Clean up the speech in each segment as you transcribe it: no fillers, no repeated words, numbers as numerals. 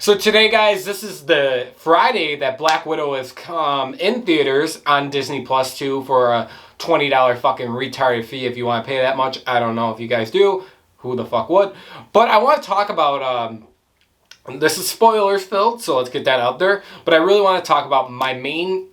So today, guys, this is the Friday that Black Widow has come in theaters on Disney Plus 2 for a $20 fucking retarded fee if you want to pay that much. I don't know if you guys do. Who the fuck would? But I want to talk about, this is spoilers filled, so let's get that out there. But I really want to talk about my main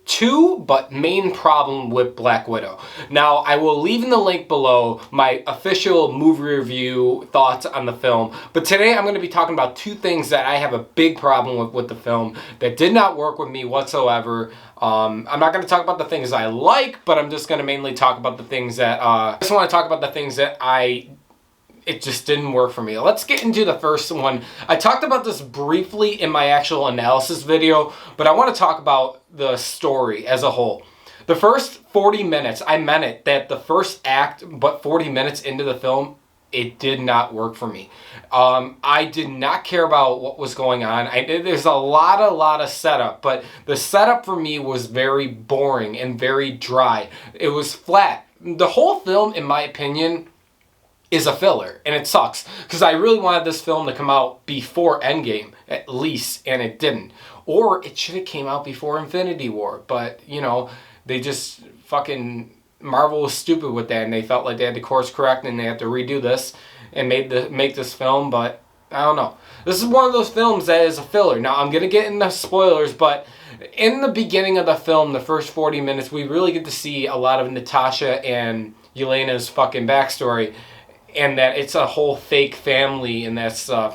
problem with Black Widow. Now, I will leave in the link below my official movie review thoughts on the film. But today I'm going to be talking about two things that I have a big problem with the film that did not work with me whatsoever. I'm not going to talk about the things I like, but I'm just going to mainly talk about the things that, I just want to talk about the things that it just didn't work for me. Let's get into the first one. I talked about this briefly in my actual analysis video, but I want to talk about the story as a whole. The first 40 minutes, I meant it, that the first act, but 40 minutes into the film, it did not work for me. I did not care about what was going on. There's a lot of setup, but the setup for me was very boring and very dry. It was flat. The whole film, in my opinion, is a filler, and it sucks because I really wanted this film to come out before Endgame at least, and it didn't. Or it should have came out before Infinity War, but you know, they just fucking Marvel was stupid with that, and they felt like they had to course correct and they had to redo this and make this film. But I don't know. This is one of those films that is a filler. Now I'm gonna get into spoilers, but in the beginning of the film, the first 40 minutes, we really get to see a lot of Natasha and Yelena's fucking backstory. And that it's a whole fake family and that stuff.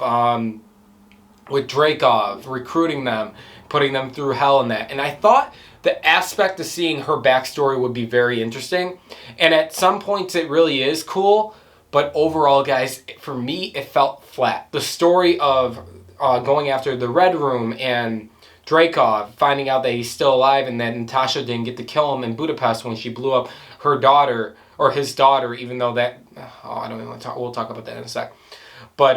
With Dreykov, recruiting them, putting them through hell and that. And I thought the aspect of seeing her backstory would be very interesting. And at some points it really is cool. But overall, guys, for me, it felt flat. The story of going after the Red Room and Dreykov, finding out that he's still alive and that Natasha didn't get to kill him in Budapest when she blew up her daughter, or his daughter, even though that, I don't even want to talk, we'll talk about that in a sec. But,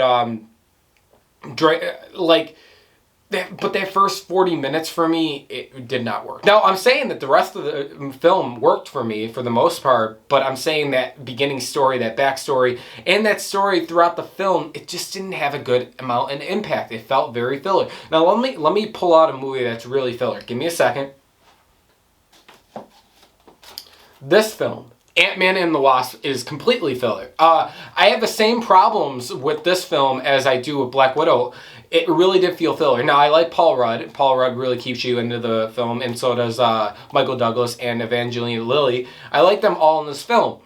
but that first 40 minutes for me, it did not work. Now, I'm saying that the rest of the film worked for me for the most part, but I'm saying that beginning story, that backstory, and that story throughout the film, it just didn't have a good amount and impact. It felt very filler. Now, let me pull out a movie that's really filler. Give me a second. This film, Ant-Man and the Wasp, is completely filler. I have the same problems with this film as I do with Black Widow. It really did feel filler. Now, I like Paul Rudd. Paul Rudd really keeps you into the film, and so does Michael Douglas and Evangeline Lilly. I like them all in this film.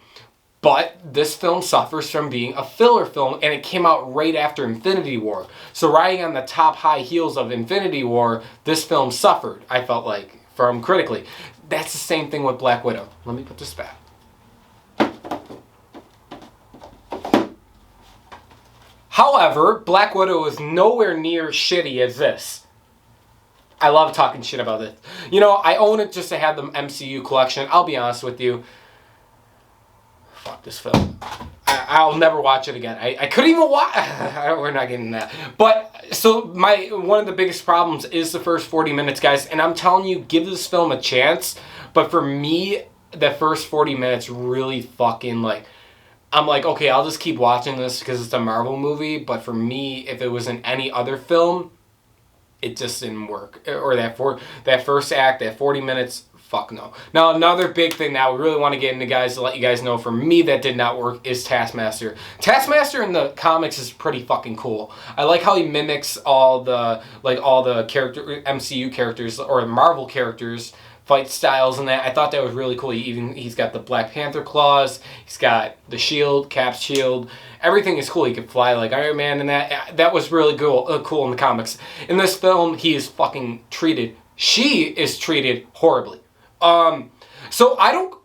But this film suffers from being a filler film, and it came out right after Infinity War. So riding on the top high heels of Infinity War, this film suffered, I felt like, from critically. That's the same thing with Black Widow. Let me put this back. However, Black Widow is nowhere near shitty as this. I love talking shit about it. You know, I own it just to have the MCU collection. I'll be honest with you. Fuck this film. I'll never watch it again. I couldn't even watch. We're not getting that. But so one of the biggest problems is the first 40 minutes, guys. And I'm telling you, give this film a chance. But for me, the first 40 minutes really fucking I'm like, okay, I'll just keep watching this because it's a Marvel movie. But for me, if it was in any other film, it just didn't work. Or that first act, that 40 minutes, fuck no. Now, another big thing that we really want to get into, guys, to let you guys know, for me that did not work, is Taskmaster. Taskmaster in the comics is pretty fucking cool. I like how he mimics all the MCU characters or Marvel characters, fight styles and that. I thought that was really cool. He's got the Black Panther claws. He's got the shield, Cap's shield. Everything is cool. He can fly like Iron Man and that. That was really cool in the comics. In this film, he is fucking treated. She is treated horribly. So I don't.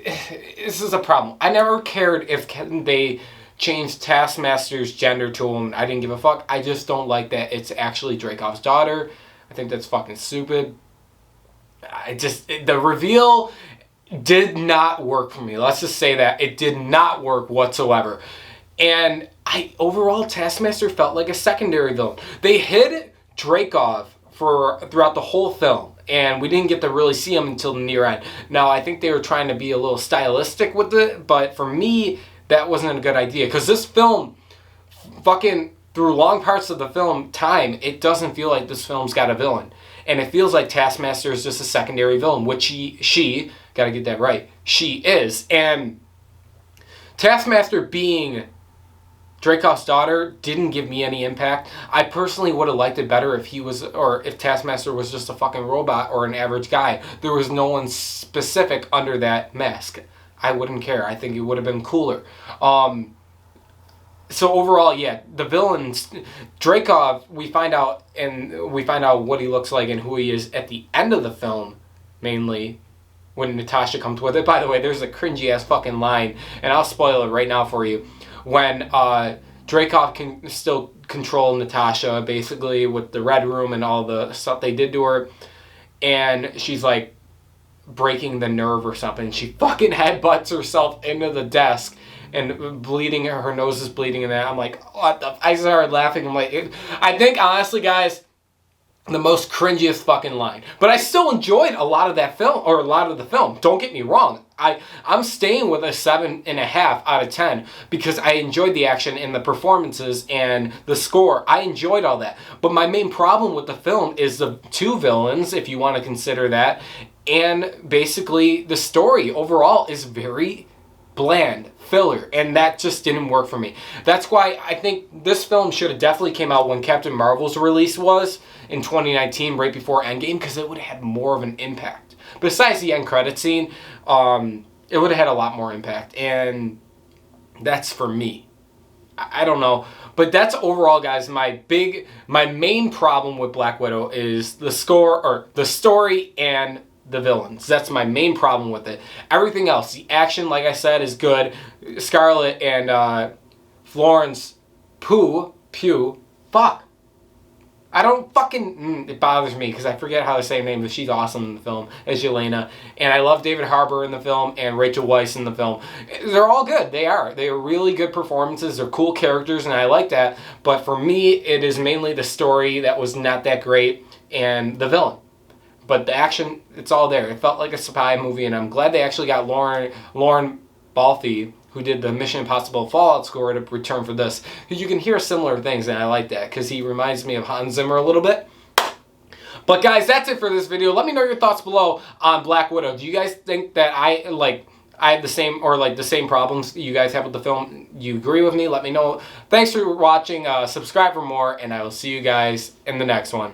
This is a problem. I never cared if they changed Taskmaster's gender to a woman. I didn't give a fuck. I just don't like that it's actually Dreykov's daughter. I think that's fucking stupid. The reveal did not work for me. Let's just say that. It did not work whatsoever. And overall, Taskmaster felt like a secondary villain. They hid Dreykov throughout the whole film, and we didn't get to really see him until the near end. Now, I think they were trying to be a little stylistic with it, but for me, that wasn't a good idea, because this film fucking through long parts of the film time, it doesn't feel like this film's got a villain. And it feels like Taskmaster is just a secondary villain, which she gotta get that right, she is. And Taskmaster being Dreykov's daughter didn't give me any impact. I personally would have liked it better if he was, or if Taskmaster was just a fucking robot or an average guy. There was no one specific under that mask. I wouldn't care. I think it would have been cooler. So overall, yeah, the villains, Dreykov, we find out what he looks like and who he is at the end of the film, mainly when Natasha comes with it. By the way, there's a cringy ass fucking line, and I'll spoil it right now for you. When Dreykov can still control Natasha, basically, with the Red Room and all the stuff they did to her, and she's like breaking the nerve or something. She fucking headbutts herself into the desk and bleeding, her nose is bleeding, and that. I'm like, what the? I started laughing. I'm like, I think honestly, guys, the most cringiest fucking line. But I still enjoyed a lot of that film, or a lot of the film. Don't get me wrong. I'm staying with a 7.5 out of 10 because I enjoyed the action and the performances and the score. I enjoyed all that. But my main problem with the film is the two villains, if you want to consider that, and basically the story overall is very bland, filler, and that just didn't work for me. That's why I think this film should have definitely came out when Captain Marvel's release was in 2019, right before Endgame, because it would have had more of an impact. Besides the end credit scene, it would have had a lot more impact, and that's for me. I don't know, but that's overall, guys, my main problem with Black Widow is the score, or the story, and the villains. That's my main problem with it. Everything else, the action, like I said, is good. Scarlett and Florence Pugh, fuck. I don't fucking, it bothers me because I forget how to say her name, but she's awesome in the film as Yelena. And I love David Harbour in the film and Rachel Weisz in the film. They're all good. They are really good performances. They're cool characters, and I like that. But for me, it is mainly the story that was not that great and the villain. But the action, it's all there. It felt like a spy movie, and I'm glad they actually got Lauren Balfe, who did the Mission Impossible Fallout score, to return for this. Because you can hear similar things, and I like that, because he reminds me of Hans Zimmer a little bit. But guys, that's it for this video. Let me know your thoughts below on Black Widow. Do you guys think that I have the same, or like the same problems you guys have with the film? You agree with me? Let me know. Thanks for watching. Subscribe for more, and I will see you guys in the next one.